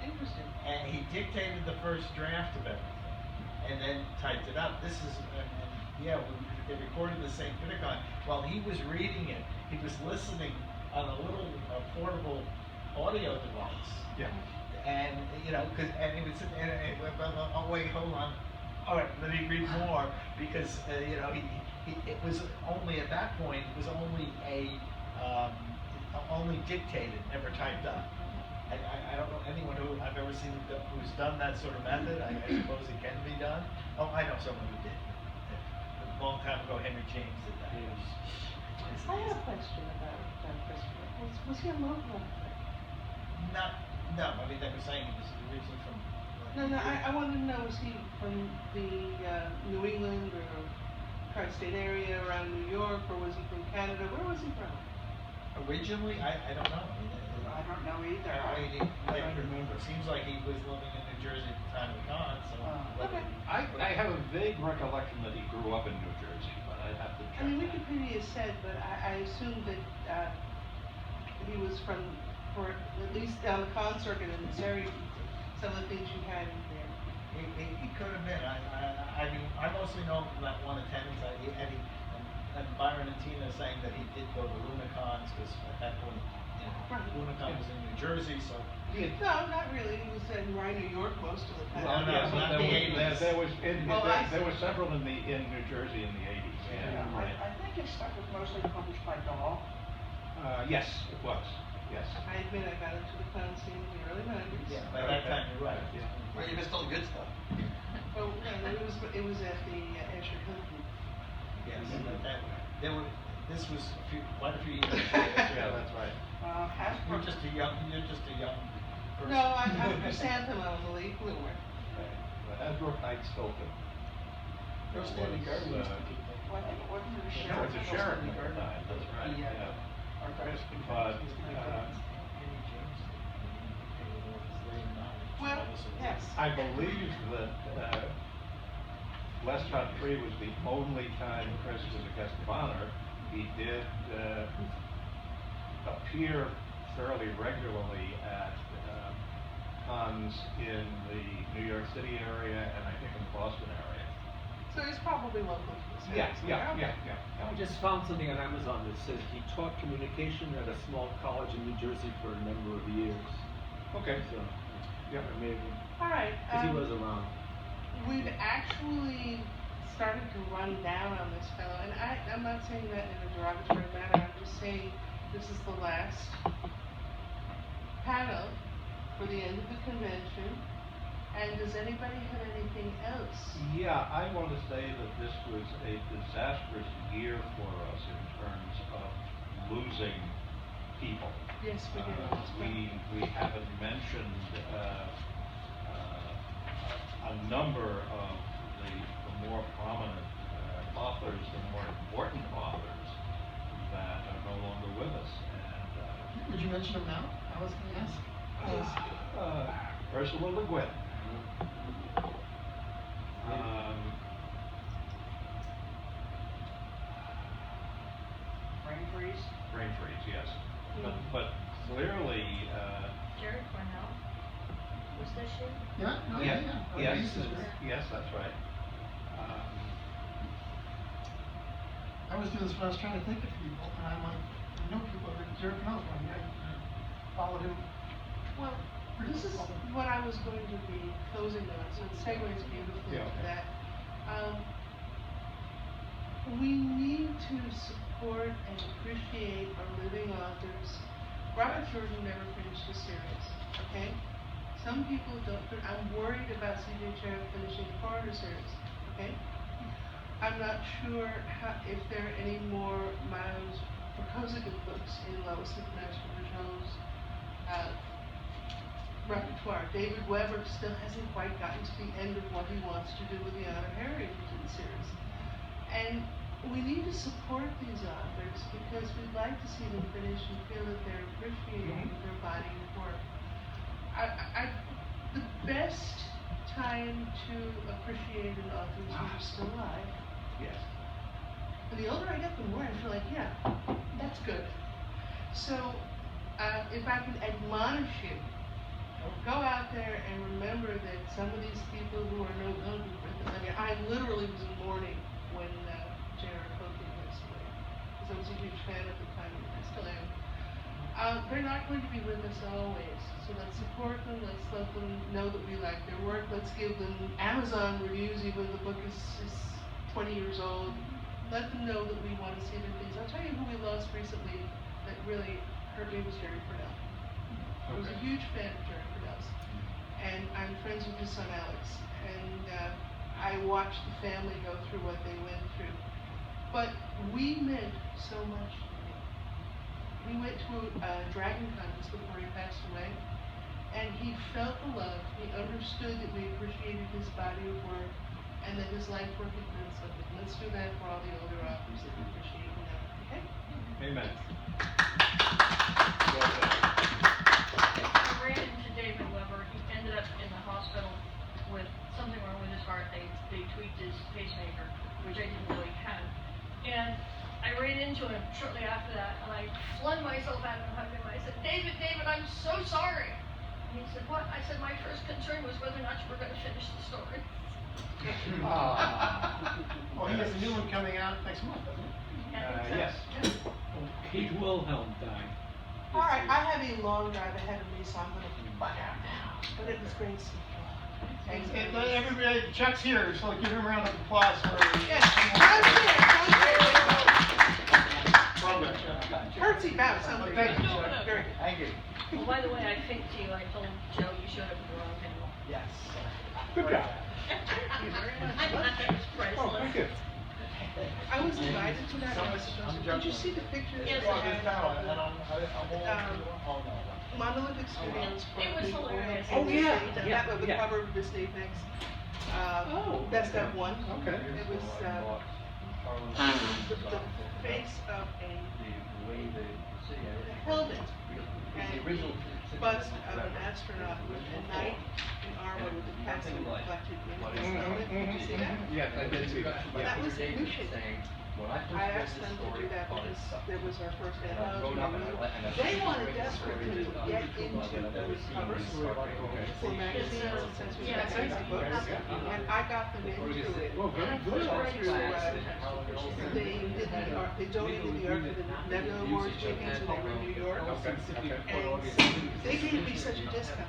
Interesting. And he dictated the first draft of everything, and then typed it up. They recorded the St. Vidicon. While he was reading it, he was listening on a little portable audio device. Yeah. And, you know, oh wait, hold on. All right, let me read more, because, you know, it was only at that point, it was only only dictated, never typed up. I don't know anyone who I've ever seen who's done that sort of method. I suppose it can be done. Oh, I know someone who did. A long time ago, Henry James did that. I have a question about Christopher. Was he a local? No, I mean, they were saying he was originally from... No, I wanted to know, was he from the New England or tri-state area around New York, or was he from Canada? Where was he from? Originally, I don't know. I don't know either. I don't remember. It seems like he was living in New Jersey at the time of the con, so... Okay. I have a vague recollection that he grew up in New Jersey, but I'd have to check. I mean, Wikipedia said, but I assumed that he was from, for at least down the con circuit in this area, some of the things you had in there. He could have been. I mean, I mostly know him from that one attendance. And Byron and Tina saying that he did go to Lunacons, because at that point, you know, Lunacon was in New Jersey, so... No, not really. He was in New York most of the time. Well, no, not the 80s. There were several in New Jersey in the 80s. Yeah, I think his stuff was mostly published by Dahl. Yes, it was. Yes. I admit I got into the con scene in the early 90s. Yeah, by that time, you're right. Yeah. Well, you missed all the good stuff. Oh, no, it was at the Escher Hilton. Yes, this was quite a few years ago. Yeah, that's right. You're just a young person. No, I'm chrysanthemum on the late bloomer. Right. Hasbrook Knight Stoughton. First Stanley Garden used to keep it. Well, I think it wasn't a It sheriff. was a sheriff at the time, that's right. Yeah. Archives. But, Well, Yes. I believe that Westcott 3 was the only time Chris was a guest of honor. He did appear fairly regularly at cons in the New York City area and I think in the Boston area. So he's probably local to this area. Yeah. I just found something on Amazon that says he taught communication at a small college in New Jersey for a number of years. Okay. So, Yeah. amazing. All right. Because he was around. We've actually started to run down on this fellow, and I'm not saying that in a derogatory manner. I'm just saying this is the last panel for the end of the convention. And does anybody have anything else? Yeah, I want to say that this was a disastrous year for us in terms of losing people. Yes, we did. We haven't mentioned a number of the more prominent authors, the more important authors that are no longer with us. And Would you mention them now? I was going to ask. Ursula Le Guin. Brain freeze, yes. But clearly, Jared Cornell, was this year? Yeah, no, yes, yeah. yes, that's right. I was doing this when I was trying to think of people, and I'm like, I know people, but Jared Connell's one. I followed him. Well, this is what I was going to be closing on, so it segues beautifully to that. We need to support and appreciate our living authors. Robert Jordan never finished a series, okay? Some people don't, but I'm worried about C.J. Cherritt finishing the Foreigner series, okay? I'm not sure if there are any more Miles Prokosigan books in Lois International Patrol's repertoire. David Weber still hasn't quite gotten to the end of what he wants to do with the Honor Harrington series. And we need to support these authors because we'd like to see them finish and feel that they're appreciating their body of work. The best time to appreciate an author is when they're still alive. Yes. And the older I get, the more I feel like, yeah, that's good. So, if I can admonish you, go out there and remember that some of these people who are no longer with us. I mean, I literally was in mourning when Jared Coakley passed away, because I was a huge fan at the time, and I still am. They're not going to be with us always, so let's support them, let's let them know that we like their work, let's give them Amazon reviews even if the book is 20 years old. Let them know that we want to see their things. I'll tell you who we lost recently that really hurt me was Jerry Purnell. I was a huge fan of Jerry Purnell's, and I'm friends with his son Alex, and I watched the family go through what they went through. But we meant so much to him. We went to a dragon contest before he passed away, and he felt the love. He understood that we appreciated his body of work, and that his life work had meant something. Let's do that for all the older authors that we appreciate now. Okay? Amen. I ran into David Weber. He ended up in the hospital with something wrong with his heart. They tweaked his pacemaker, which I didn't know he had. And I ran into him shortly after that, and I flung myself at him and hugged him. I said, David, I'm so sorry. And he said, what? I said, my first concern was whether or not you were going to finish the story. Well, he has a new one coming out next month, doesn't he? Yes. Kate Wilhelm died. All right, I have a long drive ahead of me, so I'm going to butt out now. But it was great seeing you all. Thanks, And everybody, Chuck's here, so give him a round of applause for Yes, Curtsy bow, somebody. Thank you, Chuck. Very good. Thank you. Well, by the way, I faked you. I told Joe you showed up at the wrong panel. Yes. Good job. I thought that was priceless. Oh, thank you. I was invited to that. Did you see the pictures? Yes, Well, I this panel, and I won't, Monolithic Studios. It was hilarious. Oh, yeah. That was the cover of this evening. Best of one. Okay. It was the face of a helmet. And bust of an astronaut with a knight in armor with a castle reflected in his helmet. Did you see that? Yes, I did see that. That was Lucian. I asked them to do that because there was our first anthology. They wanted desperately to get into those covers for magazines and since we had fancy books. And I got them into it. They donated the art for the Nebula Awards chickens when they were in New York. And they gave me such a discount.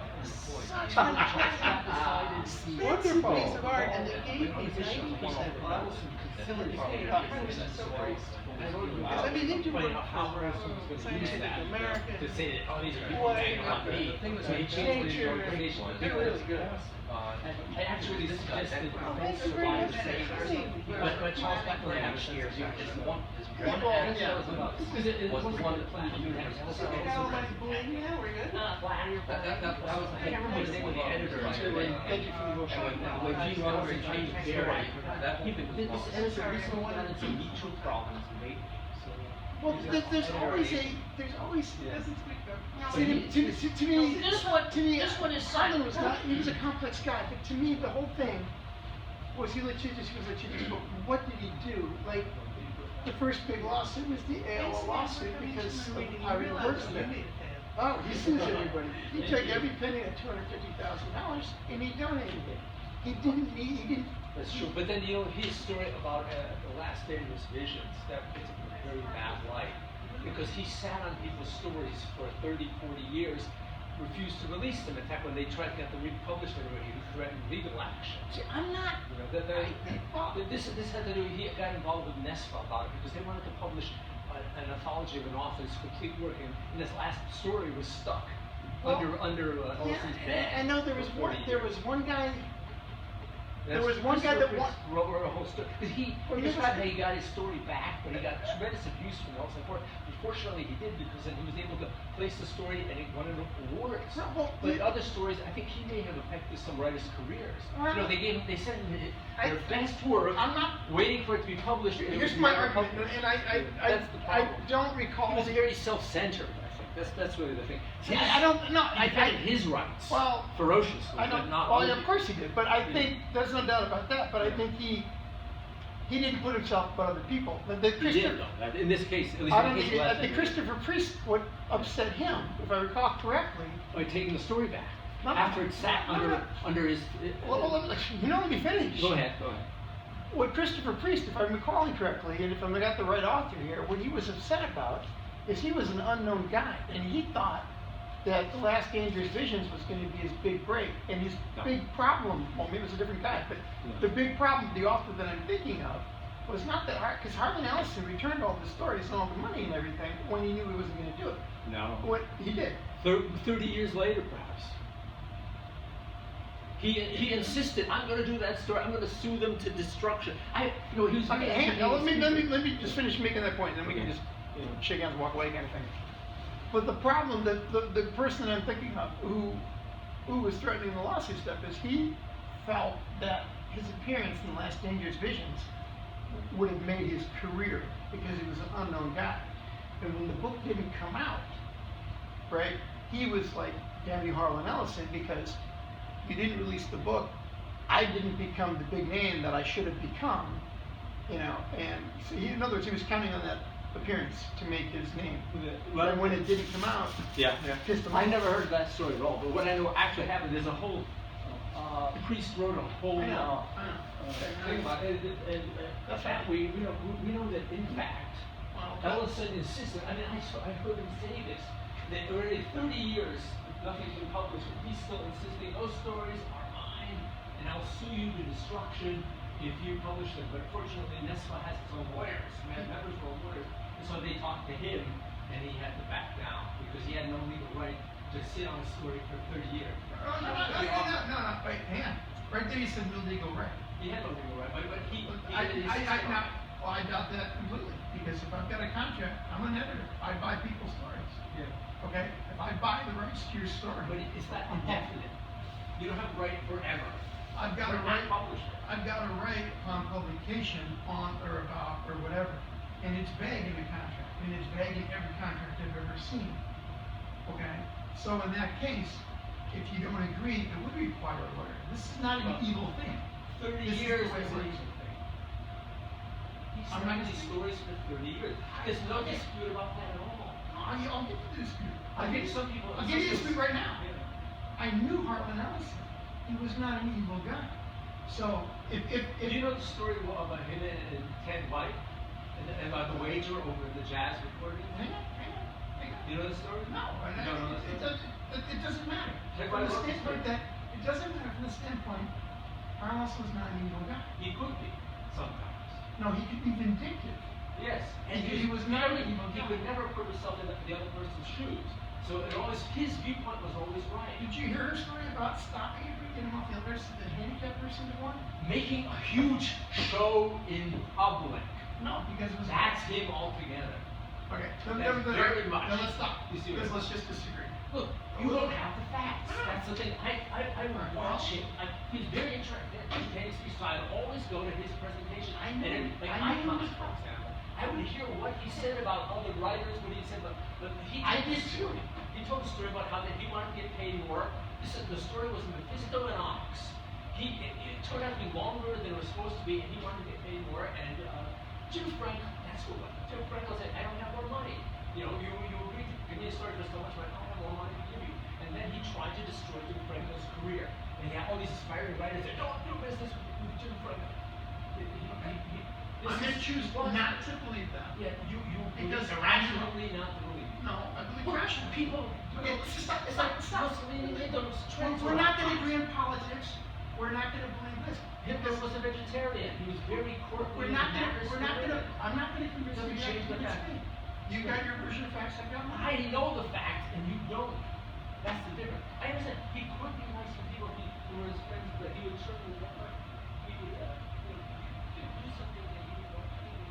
Such an expensive piece of art, and they gave me 90% off. Because I mean, they do work for Scientific American, to say that, oh, these are people Boy, hanging around me. So he changed the organization. They're really good. And actually, this suggested that's also great. by the same. But Charles Beckler actually is one because it was one that played you had also Yeah, we're good. that was I can't remember the name of the editor. Thank you for the motion. When he wrote and changed very, this editor recently got into Me Too problems. Well, there's always to me, This one is Harlan was not, he was a complex guy, but to me, the whole thing was he was litigious, but what did he do? Like, the first big lawsuit was the AOL lawsuit because of Irene Bergman. Oh, he sues everybody. He took every penny of $250,000 and he donated it. He didn't. That's true, but then his story about the last day of his visions, that puts it in a very bad light. Because he sat on people's stories for 30, 40 years, refused to release them. In fact, when they tried to get them republished, he threatened legal action. See, I'm not. This had to do. He got involved with NESFA about it because they wanted to publish an anthology of an author's complete work, and his last story was stuck under Olson's ban. I know there was one guy. There was one guy that wrote a whole story. He described how he got his story back, but he got tremendous abuse from the Olson court. Unfortunately, he did because then he was able to place the story and it won him awards. But other stories, I think he may have affected some writers' careers. They sent him their best work. I'm not waiting for it to be published. Here's my argument, and I don't recall. He was very self-centered. That's really the thing. See, I don't know. He defended his rights. Well, ferociously. Well, of course he did. But I think there's no doubt about that. But I think he didn't put himself above other people. He did, though. In this case, at least I think Christopher Priest, what upset him, if I recall correctly, by taking the story back after it sat under his. Let me finish. Go ahead. What Christopher Priest, if I'm recalling correctly, and if I got the right author here, what he was upset about is he was an unknown guy, and he thought that The Last Dangerous Visions was going to be his big break. And his big problem, well, maybe it was a different guy, but the big problem, the author that I'm thinking of, was not that hard, because Harlan Ellison returned all the stories and all the money and everything when he knew he wasn't going to do it. No. What he did. 30 years later, perhaps. He insisted, I'm going to do that story. I'm going to sue them to destruction. He was. Let me just finish making that point, and then we can just shake hands and walk away kind of thing. But the problem, the person that I'm thinking of who was threatening the lawsuit stuff is he felt that his appearance in The Last Dangerous Visions would have made his career because he was an unknown guy. And when the book didn't come out, right, he was like, damn you, Harlan Ellison, because you didn't release the book, I didn't become the big name that I should have become, and so in other words, he was counting on that appearance to make his name. And when it didn't come out, pissed him off. I never heard that story at all, but what I know actually happened, there's a whole, Priest wrote a whole thing about it, and we know that in fact, Ellison insisted, I heard him say this, that already 30 years, nothing's been published, but he's still insisting, those stories are mine, and I'll sue you to destruction if you publish them. But fortunately, NESFA has its own lawyers, members of lawyers, and so they talked to him, and he had to back down, because he had no legal right to sit on a story for 30 years. No, wait, hang on. Right there you said no legal right. He had no legal right, but he I doubt that completely, because if I've got a contract, I'm an editor. I buy people's stories. Yeah. Okay? If I buy the rights to your story. But it's not indefinite. You don't have a right forever. I've got a right upon publication on or about or whatever. And it's vague in the contract. And it's vague in every contract I've ever seen. Okay? So in that case, if you don't agree, it would require a lawyer. This is not an evil thing. 30 This is the years way is it an works. evil thing. He's I'm telling not these stories for 30 years. There's no dispute about that at all. I'll get to the dispute. I think some people. I'll give you a dispute right now. Yeah. I knew Harlan Ellison. He was not an evil guy. So if Do you know the story about him and Ted White and about the wager over the jazz recording? hang on. You know the story? No, You don't know the story? it doesn't matter. Ted From White the wrote the standpoint story. that it doesn't matter from the standpoint, Harlan Ellison was not an evil guy. He could be sometimes. No, he could be vindictive. Yes, and He was not an evil he guy. would never put himself in the other person's shoes. So it always his viewpoint was always right. Did you hear her story about stopping and getting off the other the handicapped person before? Making a huge show in public. No, because it was. That's him altogether. Okay, That's very much. Now let's stop. You see what Because I'm let's just disagree. Look, you don't have the facts. That's the thing. I watch him. He's very interesting. He so I'd always go to his presentation. I know. And like I know. icons, for example. I would hear what he said about other writers, what he said, but he I told did this too. story. He told the story about how that he wanted to get paid more. The story was Mephisto and Onyx. It turned out to be longer than it was supposed to be, and he wanted to get paid more. And Jim Frank, that's what it was. Jim Franco said, I don't have more money. You know, you agreed to give me a story for so much money, I don't have more money to give you. And then he tried to destroy Jim Franco's career. And he had all these aspiring writers that don't do business with Jim Franco. I'm going to choose not to believe that. Yeah, you Because believe rationally not to believe. No, I believe Look, rationally. people. Okay, stop. Mussolini made those trends. We're not going to agree on politics. We're not going to believe this. Hitler was a vegetarian. He was very courtly. I'm not going to convince Doesn't you. change the fact. You got your version of facts, I got mine. I know the facts, and you don't. That's the difference. I understand. He could be nice to people who were his friends, but he would certainly never. He would, do something that he would want to do.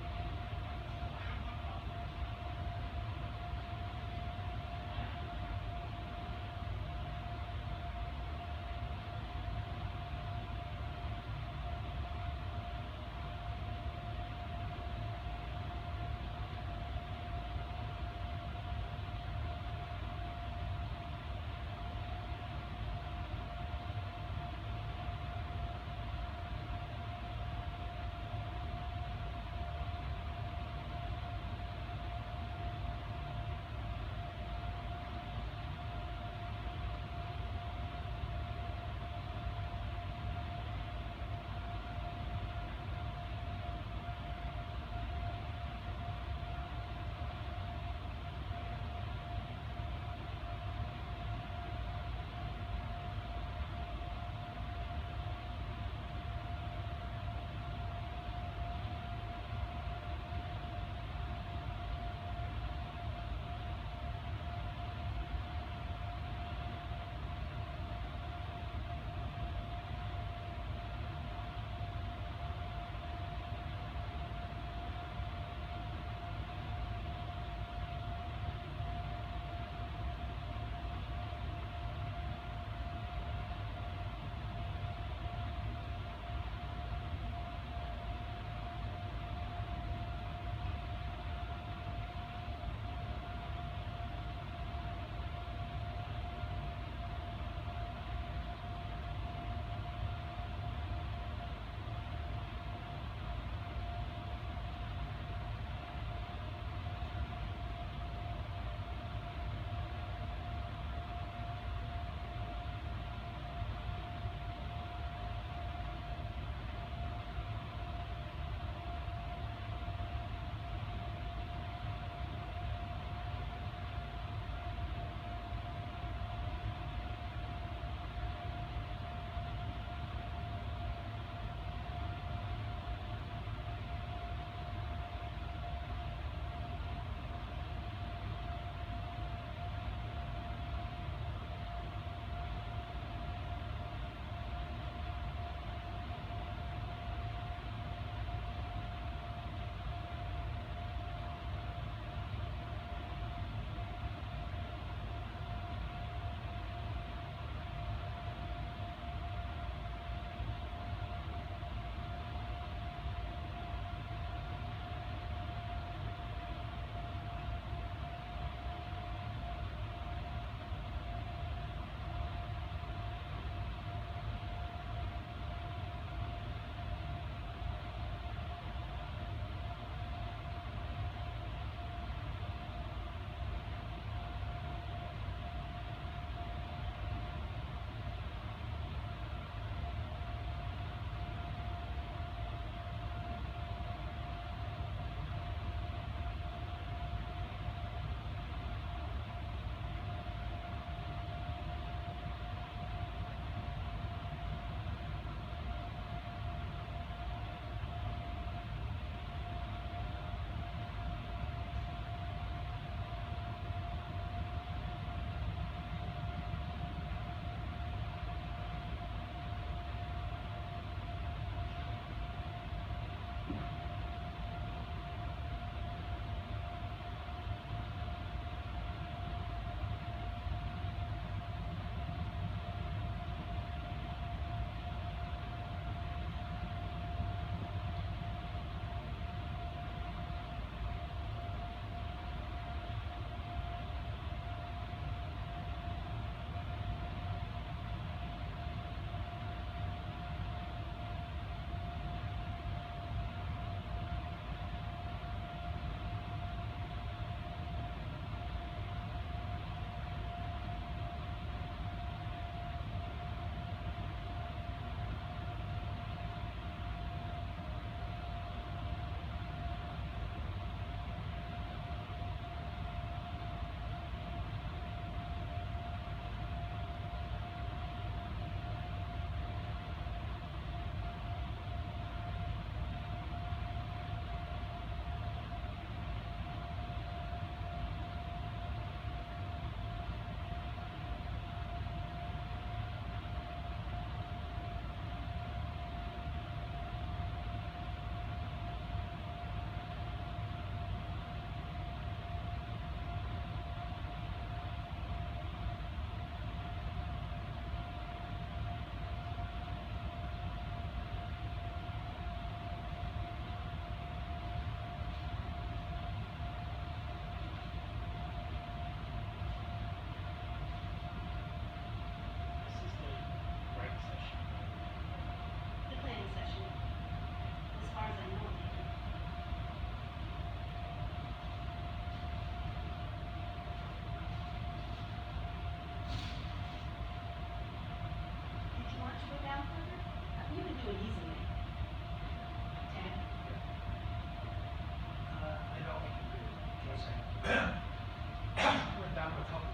Went down a couple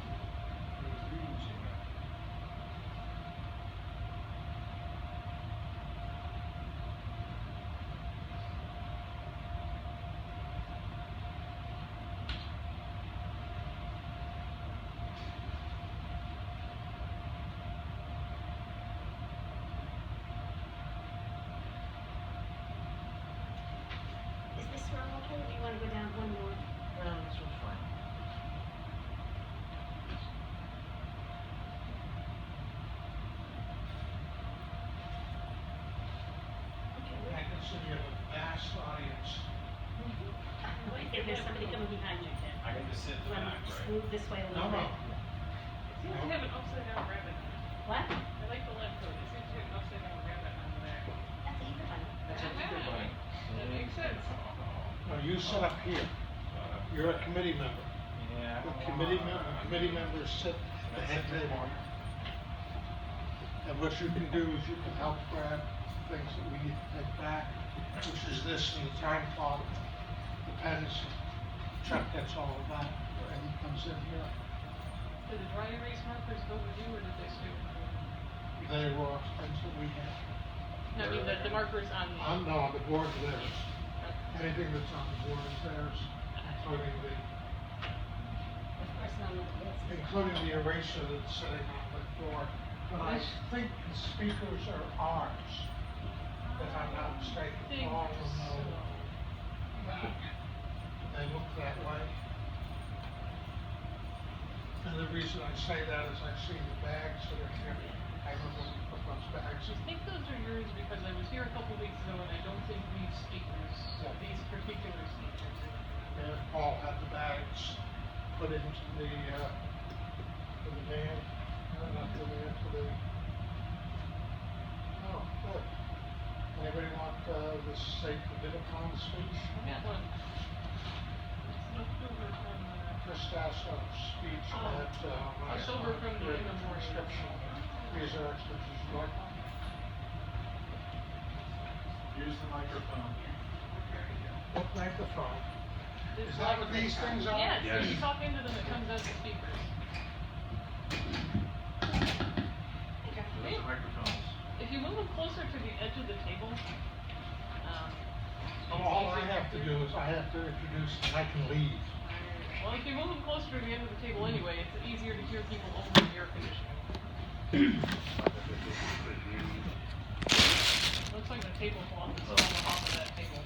reviews here. Is this row okay, or do you wanna go down one more? No, this one's fine. I can see you have a vast audience. If there's somebody coming behind you, then. I can just sit in the Wanna back, just right? move this way a No, little no. bit? It seems to have an upside down rabbit. What? I like the left foot. It seems to have an upside down rabbit on the back. That's a hippo bunny. That's a good one. That makes sense. No, you sit up here. You're a committee member. Yeah. The committee members sit at the head table. And what you can do is you can help grab things that we need to take back, which is this and the time clock, the pens. Chuck gets all of that, and he comes in here. Did the dry erase markers go with you, or did they stay with you? They were things that we had. No, I mean, the markers on the. On the board is theirs. Anything that's on the board is theirs, including the eraser that's sitting on the floor. But I think the speakers are ours, if I'm not mistaken, all of them know. They look that way. And the reason I say that is I see the bags that are here. I don't know what those bags I think those are yours because I was here a couple weeks ago and I don't think these speakers, these particular speakers. And Paul had the bags put into the van, not the van, to the. Oh, good. Anybody want, this safe Albacon speech? I got one. It's left over from, Just ask a speech that, left over from the memorial. description. These are experts, York. Use the microphone. What microphone? This Is that what these things are? Yes, Yes. if you talk into them, it comes out the speakers. Those are microphones. If you move them closer to the edge of the table, So all I have to do is I have to introduce and I can leave. well, if you move them closer to the end of the table anyway, it's easier to hear people over the air conditioning. Looks like the tablecloth is falling off of that table.